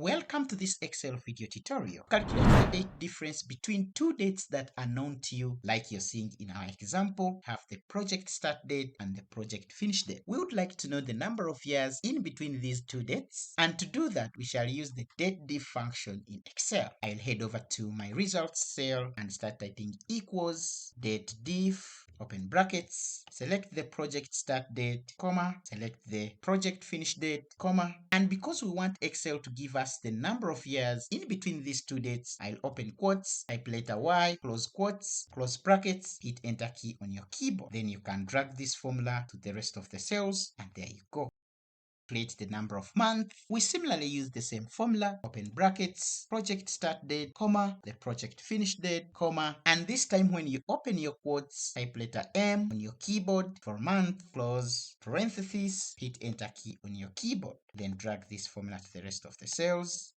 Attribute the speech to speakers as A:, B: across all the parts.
A: Welcome to this Excel video tutorial. Calculate the date difference between two dates that are known to you, like you're seeing in our example, have the project start date and the project finish date. We would like to know the number of years in between these two dates, and to do that, we shall use the DATEDIF function in Excel. I'll head over to my results cell and start typing equals DATEDIF, open brackets, select the project start date, comma, select the project finish date, comma, and because we want Excel to give us the number of years in between these two dates, I'll open quotes, type letter Y, close quotes, close brackets, hit enter key on your keyboard. Then you can drag this formula to the rest of the cells, and there you go. Calculate the number of months. We similarly use the same formula, open brackets, project start date, comma, the project finish date, comma, and this time when you open your quotes, type letter M on your keyboard for month, close parentheses, hit enter key on your keyboard, then drag this formula to the rest of the cells.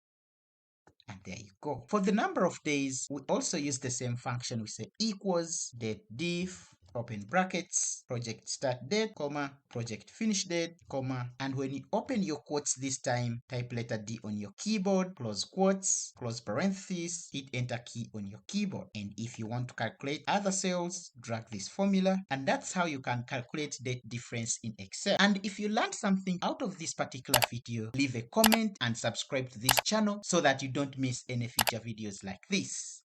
A: And there you go. For the number of days, we also use the same function. We say equals DATEDIF, open brackets, project start date, comma, project finish date, comma, and when you open your quotes this time, type letter D on your keyboard, close quotes, close parentheses, hit enter key on your keyboard. And if you want to calculate other cells, drag this formula, and that's how you can calculate date difference in Excel. And if you learned something out of this particular video, leave a comment and subscribe to this channel so that you don't miss any future videos like this.